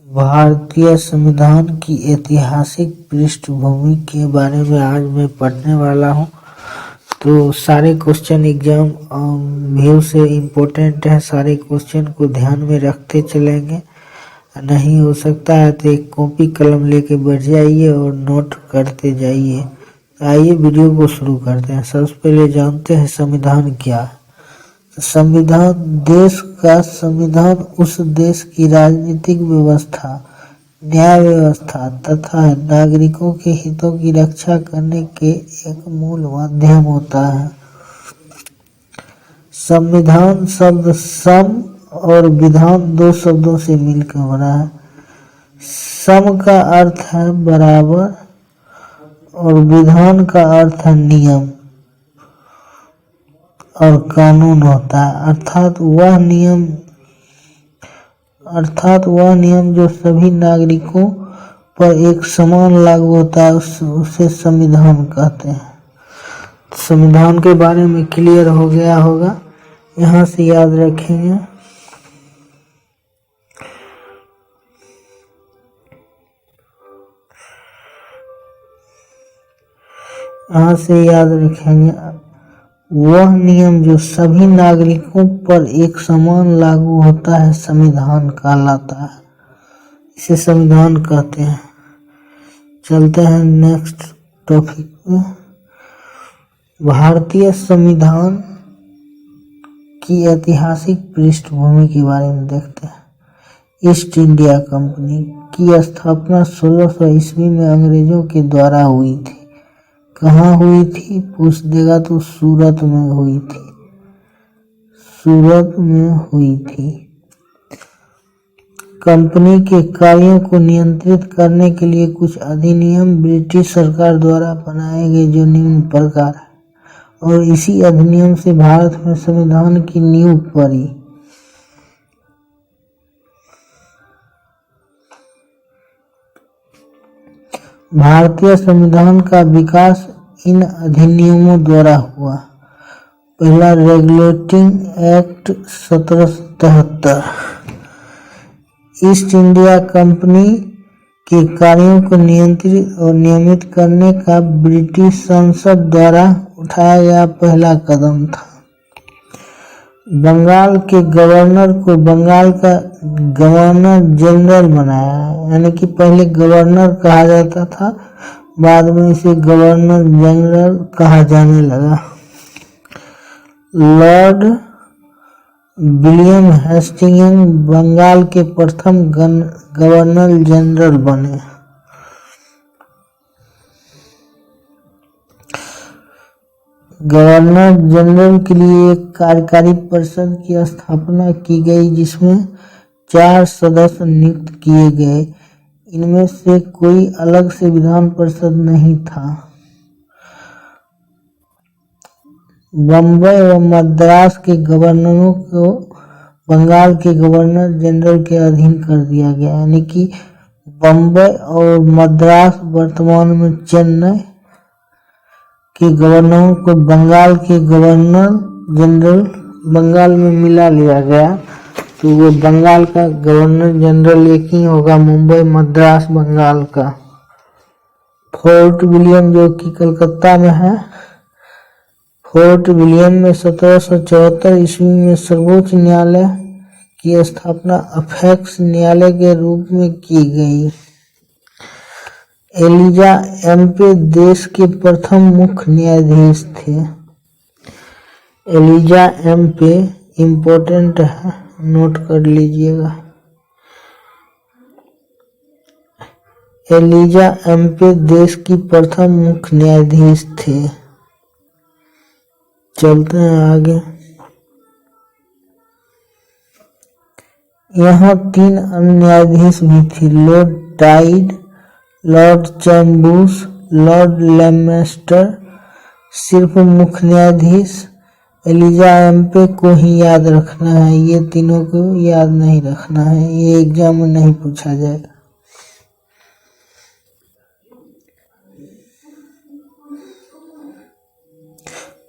भारतीय संविधान की ऐतिहासिक पृष्ठभूमि के बारे में आज मैं पढ़ने वाला हूँ। तो सारे क्वेश्चन एग्जाम व्यू से इम्पोर्टेंट है। सारे क्वेश्चन को ध्यान में रखते चलेंगे। नहीं हो सकता है तो एक कॉपी कलम लेके बैठ जाइए और नोट करते जाइए। आइए वीडियो को शुरू करते हैं। सबसे पहले जानते हैं संविधान क्या है। संविधान देश का संविधान उस देश की राजनीतिक व्यवस्था, न्याय व्यवस्था तथा नागरिकों के हितों की रक्षा करने के एक मूल माध्यम होता है। संविधान शब्द सम और विधान दो शब्दों से मिलकर बना है। सम का अर्थ है बराबर और विधान का अर्थ है नियम और कानून होता है, अर्थात वह नियम जो सभी नागरिकों पर एक समान लागू होता है उसे संविधान कहते हैं। संविधान के बारे में क्लियर हो गया होगा, यहाँ से याद रखेंगे। वह नियम जो सभी नागरिकों पर एक समान लागू होता है संविधान कहलाता है। इसे संविधान कहते हैं। चलते हैं नेक्स्ट टॉपिक पे। भारतीय संविधान की ऐतिहासिक पृष्ठभूमि के बारे में देखते हैं। ईस्ट इंडिया कंपनी की स्थापना 1600 ईस्वी में अंग्रेजों के द्वारा हुई थी। कहाँ हुई थी पूछ देगा तो सूरत में हुई थी। कंपनी के कार्यों को नियंत्रित करने के लिए कुछ अधिनियम ब्रिटिश सरकार द्वारा बनाए गए जो निम्न प्रकार है और इसी अधिनियम से भारत में संविधान की नींव पड़ी। भारतीय संविधान का विकास इन अधिनियमों द्वारा हुआ। पहला regulating act 1773 east India company के कार्यों को नियंत्रित और नियमित करने का ब्रिटिश संसद द्वारा उठाया गया पहला कदम था। बंगाल के गवर्नर को बंगाल का गवर्नर जनरल बनाया, यानी कि पहले गवर्नर कहा जाता था, बाद में इसे गवर्नर जनरल कहा जाने लगा। लॉर्ड विलियम हेस्टिंग्स बंगाल के प्रथम गवर्नर जनरल बने। गवर्नर जनरल के लिए एक कार्यकारी परिषद की स्थापना की गई जिसमें 4 सदस्य नियुक्त किए गए। इनमें से कोई अलग से विधान परिषद नहीं था। बम्बई व मद्रास के गवर्नरों को बंगाल के गवर्नर जनरल के अधीन कर दिया गया, यानी कि बम्बई और मद्रास वर्तमान में चेन्नई के गवर्नरों को बंगाल के गवर्नर जनरल बंगाल में मिला लिया गया। तो वो बंगाल का गवर्नर जनरल एक ही होगा, मुंबई मद्रास बंगाल का। फोर्ट विलियम जो कि कलकत्ता में है, फोर्ट विलियम में 1774 ईस्वी में सर्वोच्च न्यायालय की स्थापना अपेक्स न्यायालय के रूप में की गई। एलिजा एम्पे देश के प्रथम मुख्य न्यायाधीश थे। एलिजा एम्पे इम्पोर्टेंट है, नोट कर लीजिएगा। एलिजा एम्पे देश की प्रथम मुख्य न्यायाधीश थे। चलते हैं आगे। यहाँ 3 अन्य न्यायाधीश भी थे, लॉर्ड टाइड, लॉर्ड चैम्बूस, लॉर्ड लेमेस्टर। सिर्फ मुख्य न्यायाधीश एलिजा एम्पे को ही याद रखना है, ये तीनों को याद नहीं रखना है, ये एग्जाम में नहीं पूछा जाएगा।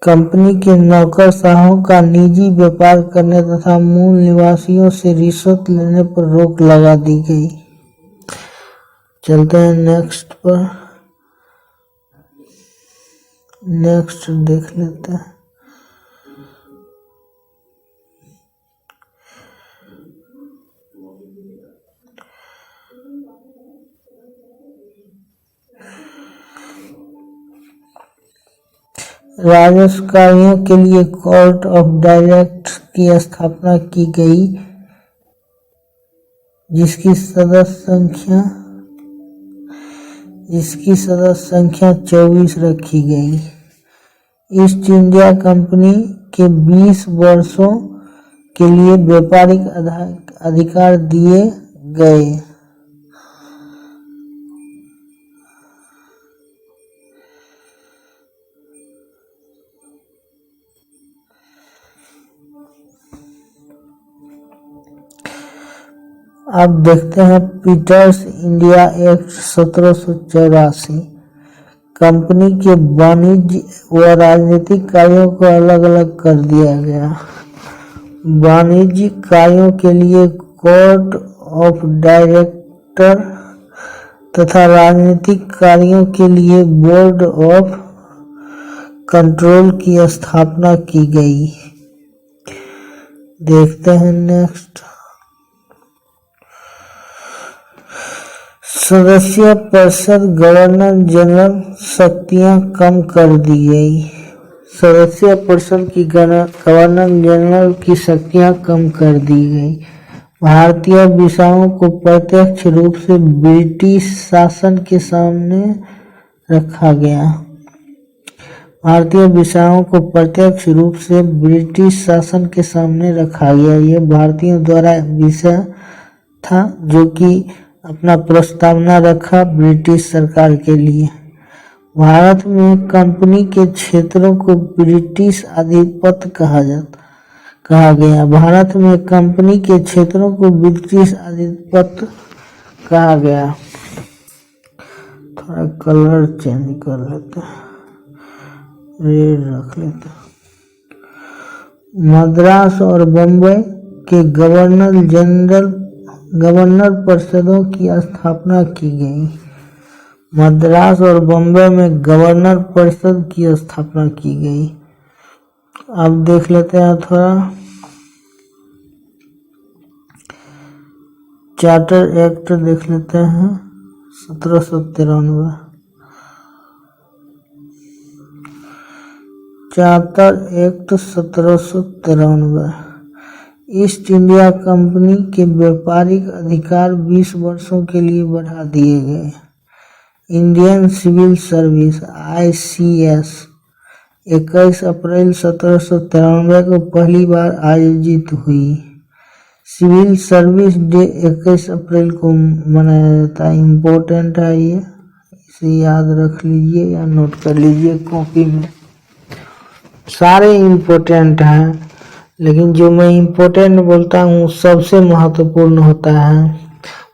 कंपनी के नौकरशाहों का निजी व्यापार करने तथा मूल निवासियों से रिश्वत लेने पर रोक लगा दी गई। चलते हैं नेक्स्ट पर। नेक्स्ट देख लेते हैं। राजस्व कार्यों के लिए कोर्ट ऑफ डायरेक्टर्स की स्थापना की गई, जिसकी सदस्य संख्या 24 रखी गई। ईस्ट इंडिया कंपनी के 20 वर्षों के लिए व्यापारिक अधिकार दिए गए। अब देखते हैं पीटर्स इंडिया एक्ट 1784। कंपनी के वाणिज्य व राजनीतिक कार्यों को अलग अलग कर दिया गया। वाणिज्य कार्यों के लिए कोर्ट ऑफ डायरेक्टर तथा राजनीतिक कार्यों के लिए बोर्ड ऑफ कंट्रोल की स्थापना की गई। देखते हैं नेक्स्ट। सदस्य परिषद गवर्नर जनरल शक्तियां कम कर दी गई। सदस्य परिषद की गवर्नर जनरल की शक्तियां कम कर दी गई। भारतीय विषयों को प्रत्यक्ष रूप से ब्रिटिश शासन के सामने रखा गया। भारतीय विषयों को प्रत्यक्ष रूप से ब्रिटिश शासन के सामने रखा गया। यह भारतीयों द्वारा विषय था जो कि अपना प्रस्तावना रखा ब्रिटिश सरकार के लिए। भारत में कंपनी के क्षेत्रों को ब्रिटिश आधिपत्य कहा गया। भारत में कंपनी के क्षेत्रों को ब्रिटिश आधिपत्य कहा गया। थोड़ा कलर चेंज कर लेते हैं, रेड रख लेते हैं। मद्रास और बम्बई के गवर्नर परिषदों की स्थापना की गई। मद्रास और बम्बई में गवर्नर परिषद की स्थापना की गई। अब देख लेते हैं थोड़ा चार्टर एक्ट देख लेते हैं 1793। Charter act 1793। East India company के व्यापारिक अधिकार 20 वर्षों के लिए बढ़ा दिए गए। इंडियन सिविल सर्विस ICS 21 अप्रैल 1793 को पहली बार आयोजित हुई। सिविल सर्विस डे 21 अप्रैल को मनाया जाता है। इम्पोर्टेंट है ये, इसे याद रख लीजिए या नोट कर लीजिए कॉपी में। सारे इम्पोर्टेंट हैं, लेकिन जो मैं इम्पोर्टेंट बोलता हूँ सबसे महत्वपूर्ण होता है।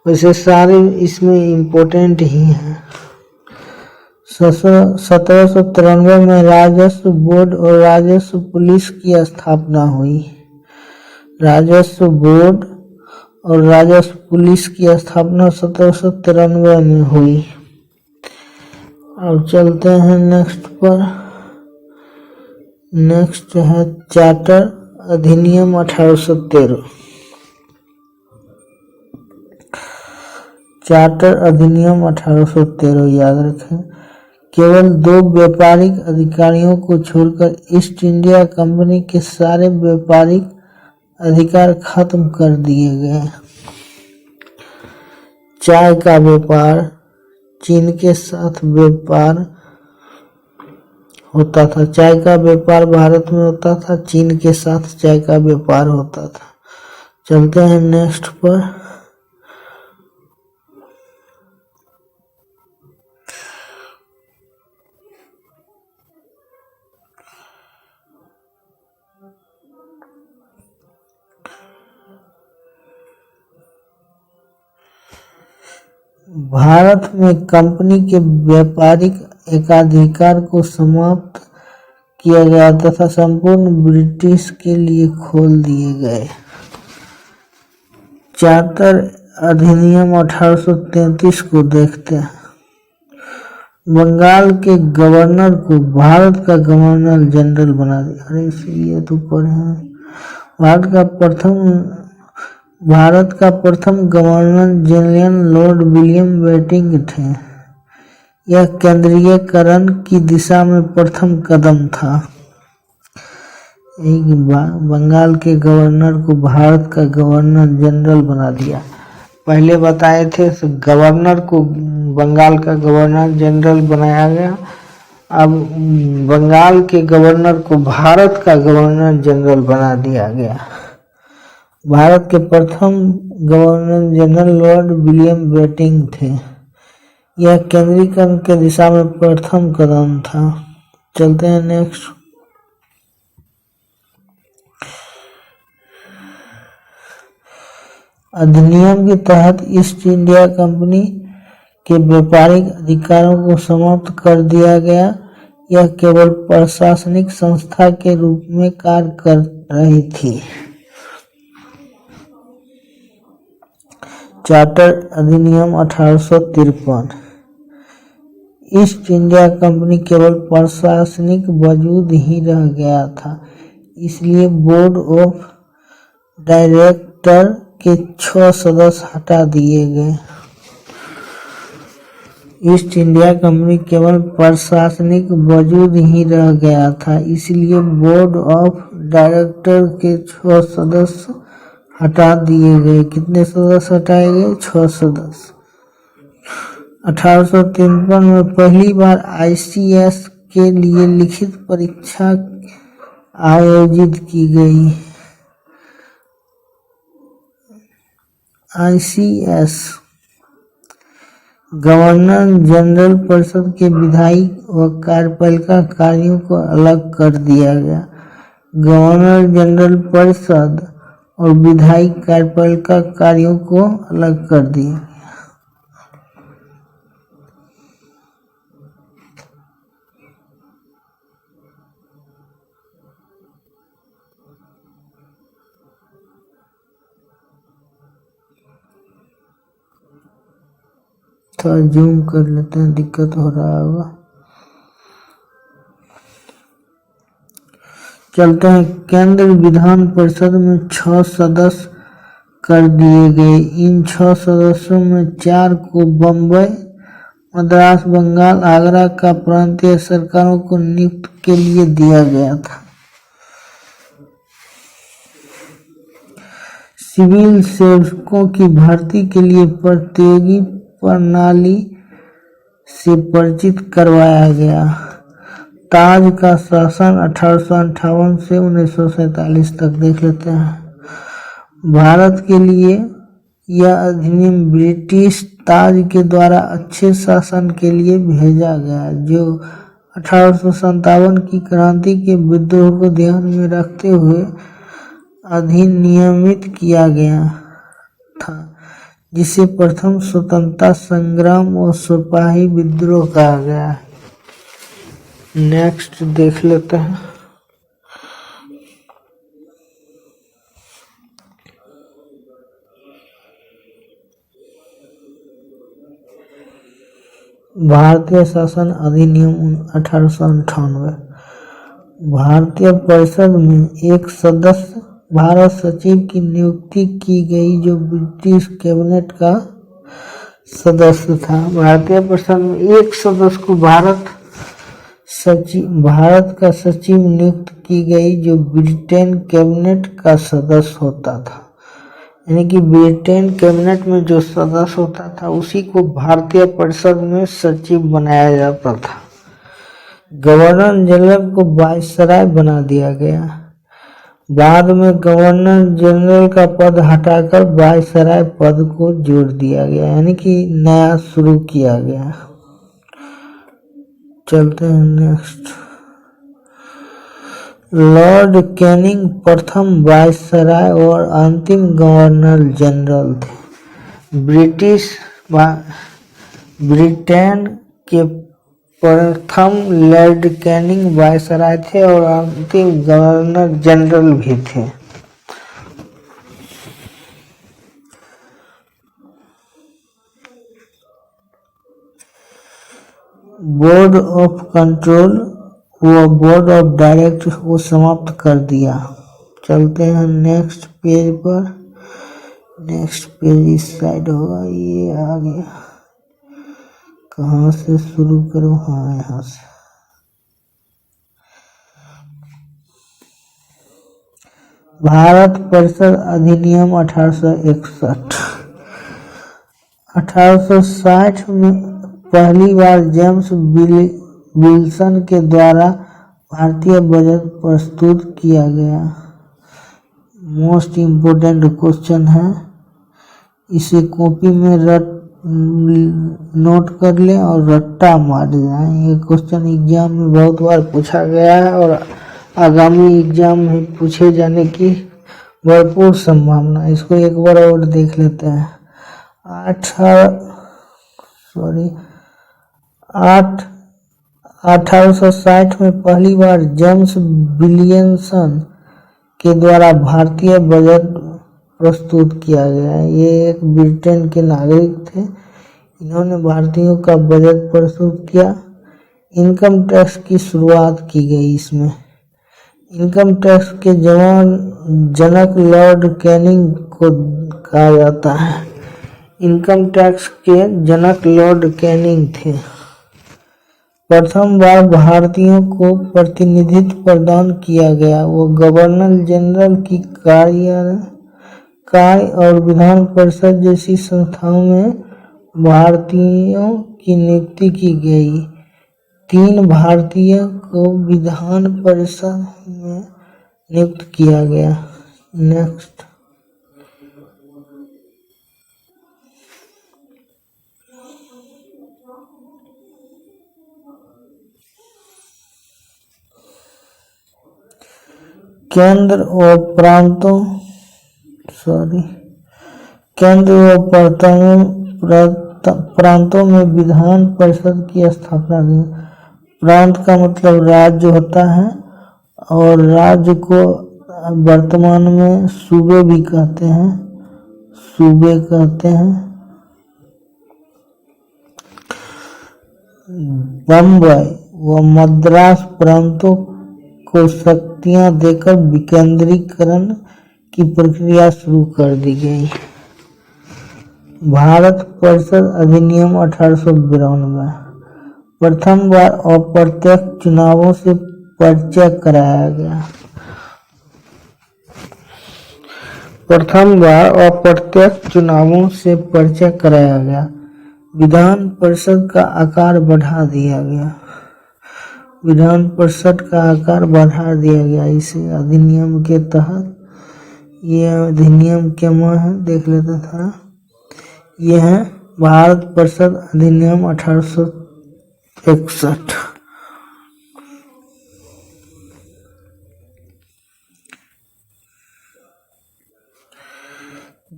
वैसे सारे इसमें इम्पोर्टेंट ही हैं। 1793 में राजस्व बोर्ड और राजस्व पुलिस की स्थापना हुई। राजस्व बोर्ड और राजस्व पुलिस की स्थापना 1793 में हुई। अब चलते हैं नेक्स्ट पर। नेक्स्ट है चार्टर अधिनियम 1813। चार्टर अधिनियम 1813 याद रखें। केवल 2 व्यापारिक अधिकारियों को छोड़कर ईस्ट इंडिया कंपनी के सारे व्यापारिक अधिकार खत्म कर दिए गए। चाय का व्यापार चीन के साथ व्यापार होता था। चाय का व्यापार भारत में होता था, चीन के साथ चाय का व्यापार होता था। चलते हैं नेक्स्ट पर। भारत में कंपनी के व्यापारिक एकाधिकार को समाप्त किया गया तथा संपूर्ण ब्रिटिश के लिए खोल दिए गए। चार्टर अधिनियम 1833 को देखते हैं। बंगाल के गवर्नर को भारत का गवर्नर जनरल बना दिया। अरे ये तो पढ़े हैं। भारत का प्रथम governor general Lord William Bentinck थे। यह केंद्रीयकरण की दिशा में प्रथम कदम था। बंगाल के गवर्नर को भारत का गवर्नर जनरल बना दिया। पहले बताए थे गवर्नर को बंगाल का गवर्नर जनरल बनाया गया। अब बंगाल के गवर्नर को भारत का गवर्नर जनरल बना दिया गया। भारत के प्रथम governor general Lord William Bentinck थे। यह केंद्रीकरण की दिशा में प्रथम कदम था। चलते हैं नेक्स्ट। अधिनियम के तहत ईस्ट इंडिया कंपनी के व्यापारिक अधिकारों को समाप्त कर दिया गया। यह केवल प्रशासनिक संस्था के रूप में कार्य कर रही थी। चार्टर अधिनियम 1853। ईस्ट इंडिया कंपनी केवल प्रशासनिक वजूद ही रह गया था, इसलिए बोर्ड ऑफ डायरेक्टर के 6 सदस्य हटा दिए गए। ईस्ट इंडिया कंपनी केवल प्रशासनिक वजूद ही रह गया था, इसलिए बोर्ड ऑफ डायरेक्टर के 6 सदस्य हटा दिए गए। कितने सदस्य हटाए गए? 6 सदस्य। 1853 में पहली बार ICS के लिए लिखित परीक्षा आयोजित की गई। ICS गवर्नर जनरल परिषद के विधायी व कार्यपालिका कार्यों को अलग कर दिया गया। गवर्नर जनरल परिषद और विधायी कार्यपालिका कार्यों को अलग कर दिया गया। थोड़ा जूम कर लेते हैं, दिक्कत हो रहा होगा। चलते हैं। केंद्र विधान परिषद में 6 सदस्य कर दिए गए। इन 6 सदस्यों में 4 को बम्बई, मद्रास, बंगाल, आगरा का प्रांतीय सरकारों को नियुक्त के लिए दिया गया था। सिविल सेवकों की भर्ती के लिए प्रतियोगी प्रणाली से परिचित करवाया गया। ताज का शासन 1858 से 1947 तक देख लेते हैं। भारत के लिए यह अधिनियम ब्रिटिश ताज के द्वारा अच्छे शासन के लिए भेजा गया, जो 1857 की क्रांति के विद्रोह को ध्यान में रखते हुए अधिनियमित किया गया था, जिसे प्रथम स्वतंत्रता संग्राम और सिपाही विद्रोह कहा गया। नेक्स्ट देख लेते हैं। भारतीय शासन अधिनियम 1898। भारतीय परिषद में एक सदस्य भारत सचिव की नियुक्ति की गई, जो ब्रिटिश कैबिनेट का सदस्य था। भारतीय परिषद में एक सदस्य को भारत का सचिव नियुक्त की गई, जो ब्रिटेन कैबिनेट का सदस्य होता था। यानी कि ब्रिटेन कैबिनेट में जो सदस्य होता था उसी को भारतीय परिषद में सचिव बनाया जाता था। गवर्नर जनरल को वायसराय बना दिया गया। बाद में गवर्नर जनरल का पद हटाकर वायसराय पद को जोड़ दिया गया, यानी कि नया शुरू किया गया। चलते हैं नेक्स्ट। लॉर्ड कैनिंग प्रथम वायसराय और अंतिम गवर्नर जनरल थे। ब्रिटेन के प्रथम लॉर्ड कैनिंग वायसराय थे और अंतिम गवर्नर जनरल भी थे। बोर्ड ऑफ कंट्रोल व बोर्ड ऑफ डायरेक्ट को समाप्त कर दिया। चलते हैं नेक्स्ट पेज पर। नेक्स्ट पेज इस साइड होगा, ये आ गया। कहाँ से शुरू करूँ? हाँ, यहाँ से। भारत परिषद अधिनियम 1861। 1860 में पहली बार जेम्स विल्सन के द्वारा भारतीय बजट प्रस्तुत किया गया। मोस्ट इम्पोर्टेंट क्वेश्चन है, इसे कॉपी में नोट कर लें और रट्टा मार जाए। ये क्वेश्चन एग्जाम में बहुत बार पूछा गया है और आगामी एग्जाम में पूछे जाने की भरपूर संभावना। इसको एक बार और देख लेते हैं। 1860 में पहली बार जेम्स विलियमसन के द्वारा भारतीय बजट प्रस्तुत किया गया। ये एक ब्रिटेन के नागरिक थे। इन्होंने भारतीयों का बजट प्रस्तुत किया। इनकम टैक्स की शुरुआत की गई। इसमें इनकम टैक्स के जनक लॉर्ड कैनिंग को कहा जाता है। इनकम टैक्स के जनक लॉर्ड कैनिंग थे। प्रथम बार भारतीयों को प्रतिनिधित्व प्रदान किया गया। वो गवर्नर जनरल की कार्य और विधान परिषद जैसी संस्थाओं में भारतीयों की नियुक्ति की गई। 3 भारतीयों को विधान परिषद में नियुक्त किया गया। नेक्स्ट, केंद्र और प्रांतों में विधान परिषद की स्थापना की। प्रांत का मतलब राज्य होता है और राज्य को वर्तमान में सूबे भी कहते हैं। बम्बई व मद्रास प्रांतों को शक्तियां देकर विकेंद्रीकरण की प्रक्रिया शुरू कर दी गई। भारत परिषद अधिनियम 1892। प्रथम बार अप्रत्यक्ष चुनावों से परिचय कराया गया। विधान परिषद का आकार बढ़ा दिया गया। इसे अधिनियम के तहत, ये अधिनियम क्या है देख लेते था। ये है भारत परिषद अधिनियम 1861।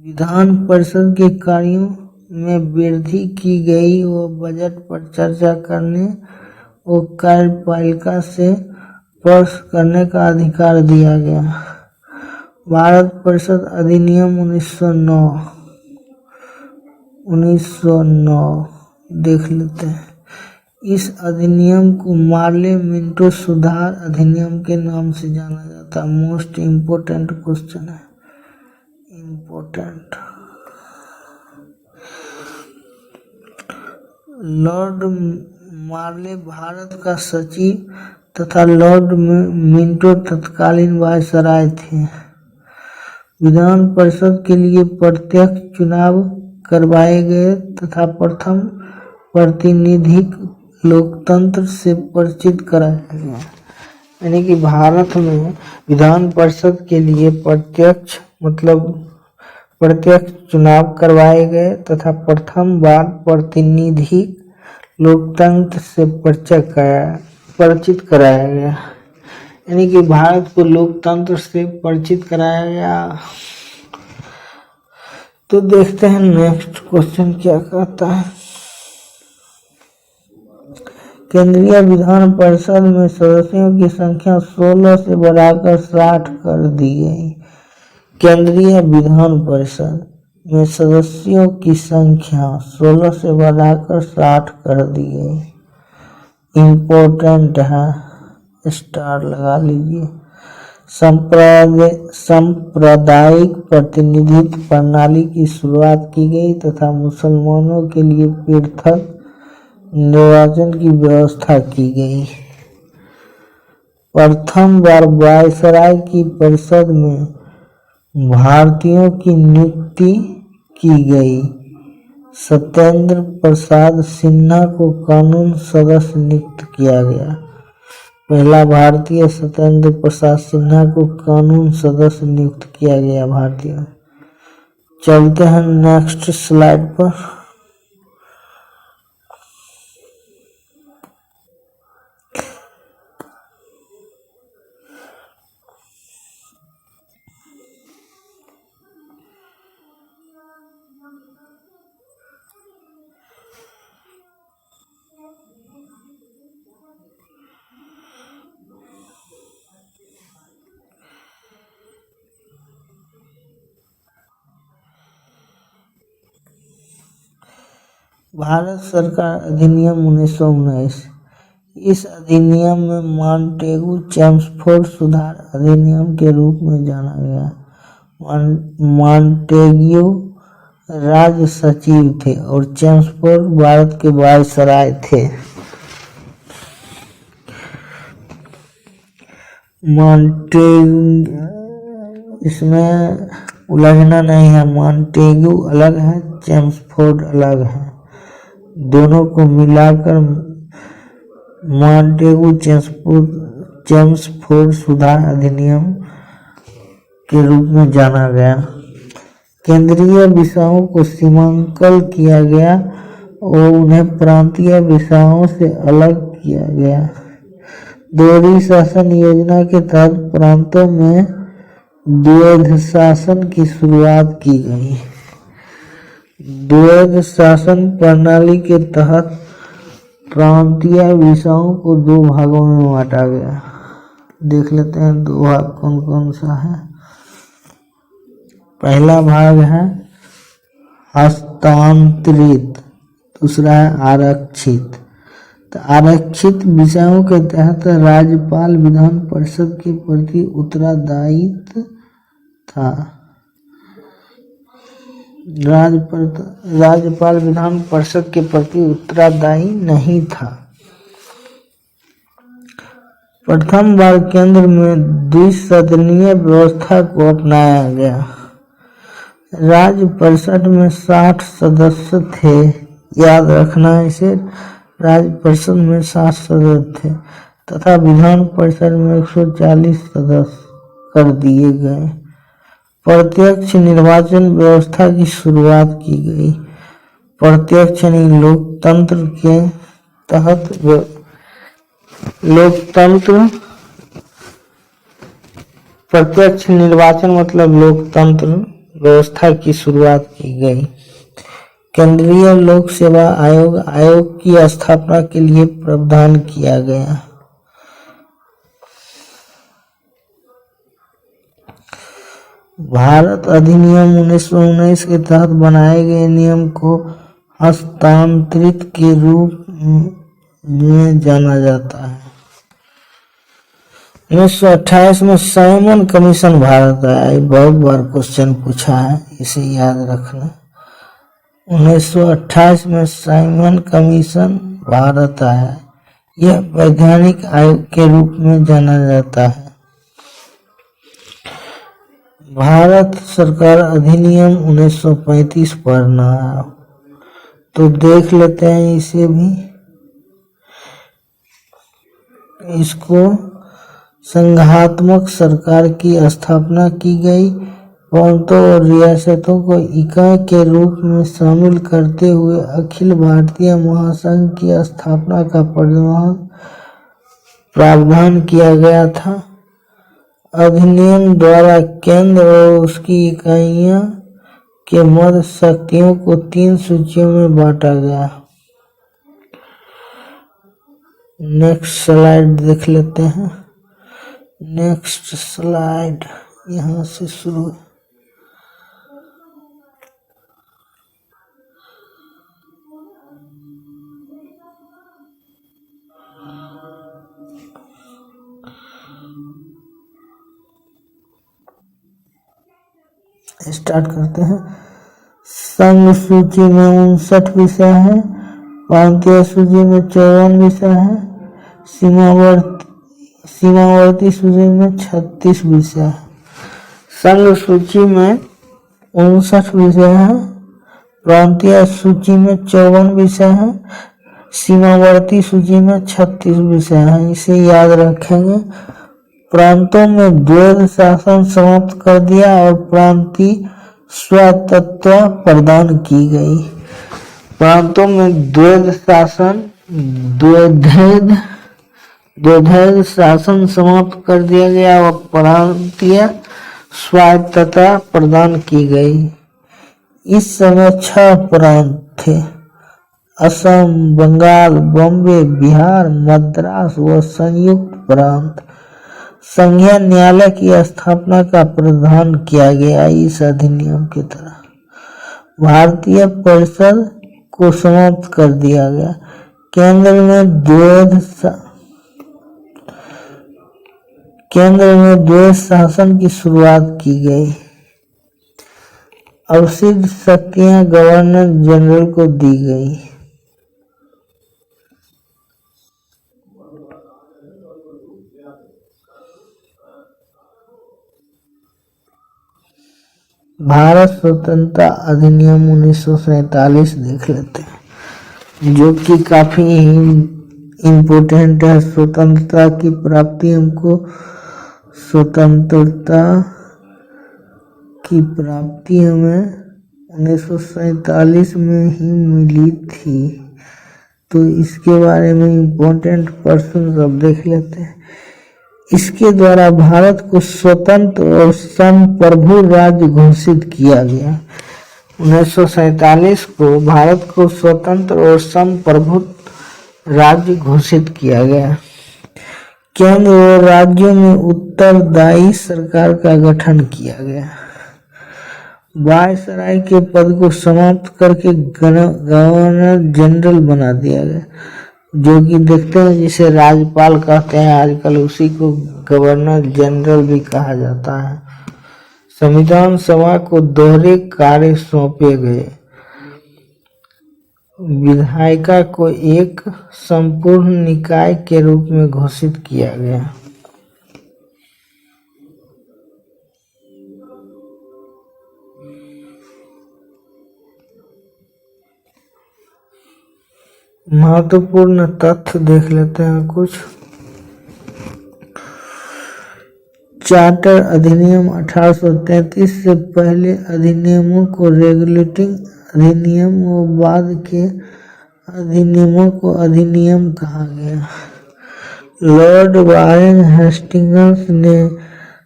विधान परिषद के कार्यों में वृद्धि की गई और बजट पर चर्चा करने और कार्यपालिका से स्पर्श करने का अधिकार दिया गया। भारत परिषद अधिनियम 1909 देख लेते हैं। इस अधिनियम को मार्ले मिंटो सुधार अधिनियम के नाम से जाना जाता है। मोस्ट इम्पोर्टेंट क्वेश्चन है। लॉर्ड मार्ले भारत का सचिव तथा लॉर्ड मिंटो तत्कालीन वायसराय थे। विधान परिषद के लिए प्रत्यक्ष चुनाव करवाए गए तथा प्रथम प्रातिनिधिक लोकतंत्र से परिचित कराया गया। यानी कि भारत में विधान परिषद के लिए प्रत्यक्ष चुनाव करवाए गए तथा प्रथम बार प्रातिनिधिक लोकतंत्र से परिचित कराया गया। यानी कि भारत को लोकतंत्र से परिचित कराया गया। तो देखते हैं नेक्स्ट क्वेश्चन क्या कहता है। केंद्रीय विधान परिषद में सदस्यों की संख्या 16 से बढ़ाकर 60 कर दी गई। केंद्रीय विधान परिषद में सदस्यों की संख्या 16 से बढ़ाकर 60 कर दी गई। इम्पोर्टेंट है, स्टार लगा लीजिए। सांप्रदायिक प्रतिनिधित्व प्रणाली की शुरुआत की गई तथा मुसलमानों के लिए पृथक निर्वाचन की व्यवस्था की गई। प्रथम बार वायसराय की परिषद में भारतीयों की नियुक्ति की गई। सत्येंद्र प्रसाद सिन्हा को कानून सदस्य नियुक्त किया गया। पहला भारतीय सत्येंद्र प्रसाद सिन्हा को कानून सदस्य नियुक्त किया गया भारतीय। चलते हैं नेक्स्ट स्लाइड पर। भारत सरकार अधिनियम 1919। इस अधिनियम में मॉन्टेगू चेम्सफोर्ड सुधार अधिनियम के रूप में जाना गया। मॉन्टेग्यू राज्य सचिव थे और चेम्सफोर्ड भारत के वायसराय थे। इसमें उलझना नहीं है, मॉन्टेग्यू अलग है, चेम्सफोर्ड अलग है। दोनों को मिलाकर मॉन्टेगू चेम्सफोर्ड सुधार अधिनियम के रूप में जाना गया। केंद्रीय विषयों को सीमांकन किया गया और उन्हें प्रांतीय विषयों से अलग किया गया। दोहरी शासन योजना के तहत प्रांतों में द्वैध शासन की शुरुआत की गई। द्वैध शासन प्रणाली के तहत प्रांतीय विषयों को दो भागों में बांटा गया। देख लेते हैं दो भाग कौन कौन सा है। पहला भाग है हस्तांतरित, दूसरा है आरक्षित। तो आरक्षित विषयों के तहत राज्यपाल विधान परिषद के प्रति उत्तरदायित्व था। राज्यपाल विधान परिषद के प्रति उत्तरदायी नहीं था। प्रथम बार केंद्र में द्विसदनीय व्यवस्था को अपनाया गया। राज्य परिषद में 60 सदस्य थे, याद रखना इसे। राज्य परिषद में 60 सदस्य थे तथा विधान परिषद में 140 सदस्य कर दिए गए। प्रत्यक्ष निर्वाचन व्यवस्था की शुरुआत की गई। प्रत्यक्ष यानी लोकतंत्र के तहत प्रत्यक्ष निर्वाचन मतलब लोकतंत्र व्यवस्था की शुरुआत की गई। केंद्रीय लोक सेवा आयोग की स्थापना के लिए प्रावधान किया गया। भारत अधिनियम 1919 के तहत बनाए गए नियम को हस्तांतरित के रूप में जाना जाता है। 1928 में साइमन कमीशन भारत आया। बहुत बार क्वेश्चन पूछा है, इसे याद रखना। 1928 में साइमन कमीशन भारत आया। यह वैधानिक आयोग के रूप में जाना जाता है। भारत सरकार अधिनियम 1935 पढ़ना है तो देख लेते हैं इसे भी। इसको संघात्मक सरकार की स्थापना की गई। प्रांतों और रियासतों को इकाई के रूप में शामिल करते हुए अखिल भारतीय महासंघ की स्थापना का प्रावधान किया गया था। अधिनियम द्वारा केंद्र और उसकी इकाइयों के मध्य शक्तियों को 3 सूचियों में बांटा गया। नेक्स्ट स्लाइड देख लेते हैं। नेक्स्ट स्लाइड यहाँ से शुरू। स्टार्ट करते हैं। संघ सूची में 59 विषय है, प्रांतीय सूची में 54 विषय है, सीमावर्ती सूची में 36 विषय है। संघ सूची में 59 विषय है, प्रांतीय सूची में 54 विषय है, सीमावर्ती सूची में 36 विषय है। इसे याद रखेंगे। प्रांतों में द्वैध शासन समाप्त कर दिया और प्रांतीय स्वायत्तता प्रदान की गई। प्रांतों में द्वैध शासन समाप्त कर दिया गया और प्रांतीय स्वायत्तता प्रदान की गई। इस समय 6 प्रांत थे: असम, बंगाल, बॉम्बे, बिहार, मद्रास व संयुक्त प्रांत। संघीय न्यायालय की स्थापना का प्रावधान किया गया। इस अधिनियम की तरह भारतीय परिषद को समाप्त कर दिया गया। केंद्र में द्वैध शासन की शुरुआत की गई। अवशिष्ट शक्तियां गवर्नर जनरल को दी गई। भारत स्वतंत्रता अधिनियम 1947 देख लेते हैं, जो कि काफी इम्पोर्टेंट है। स्वतंत्रता की प्राप्ति हमको हमें 1947 में ही मिली थी। तो इसके बारे में इम्पोर्टेंट पर्सन सब देख लेते हैं। इसके द्वारा भारत को स्वतंत्र और संप्रभु राज्य घोषित किया गया। 1947 को भारत को स्वतंत्र और संप्रभु राज्य घोषित किया गया। केंद्र और राज्यों में उत्तरदायी सरकार का गठन किया गया। वायसराय के पद को समाप्त करके गवर्नर जनरल बना दिया गया, जो कि देखते हैं जिसे राज्यपाल कहते हैं आजकल, उसी को गवर्नर जनरल भी कहा जाता है। संविधान सभा को दोहरे कार्य सौंपे गए। विधायिका को एक संपूर्ण निकाय के रूप में घोषित किया गया। महत्वपूर्ण तथ्य देख लेते हैं कुछ। चार्टर अधिनियम 1833 से पहले अधिनियमों को रेगुलेटिंग अधिनियम व बाद के अधिनियमों को अधिनियम कहा गया। लॉर्ड वारेन हेस्टिंग्स ने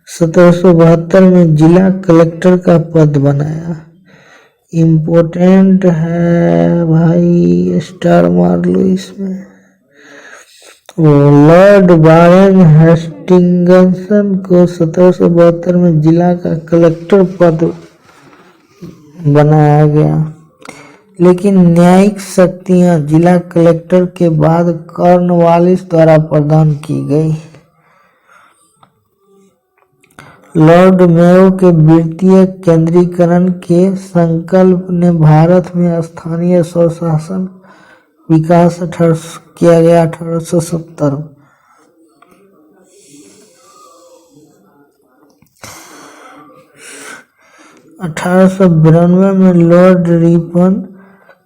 1772 में जिला कलेक्टर का पद बनाया। इम्पोर्टेंट है भाई, स्टार मार लो इसमें। लॉर्ड वारेन हेस्टिंग्स को 1772 में जिला का कलेक्टर पद बनाया गया, लेकिन न्यायिक शक्तियां जिला कलेक्टर के बाद कॉर्नवालिस द्वारा प्रदान की गई। लॉर्ड मेयो के वित्तीय केंद्रीकरण के संकल्प ने भारत में स्थानीय स्वशासन विकास किया गया 1870। 1892 में लॉर्ड रिपन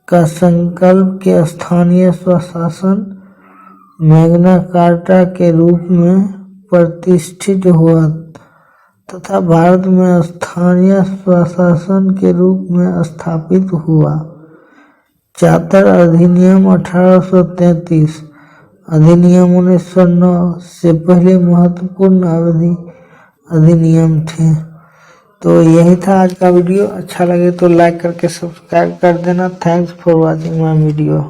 का संकल्प के स्थानीय स्वशासन मैग्ना कार्टा के रूप में प्रतिष्ठित हुआ तथा भारत में स्थानीय स्वशासन के रूप में स्थापित हुआ। चार्टर अधिनियम 1833 अधिनियम 1909 से पहले महत्वपूर्ण अधिनियम थे। तो यही था आज का वीडियो। अच्छा लगे तो लाइक करके सब्सक्राइब कर देना। Thanks for watching my video.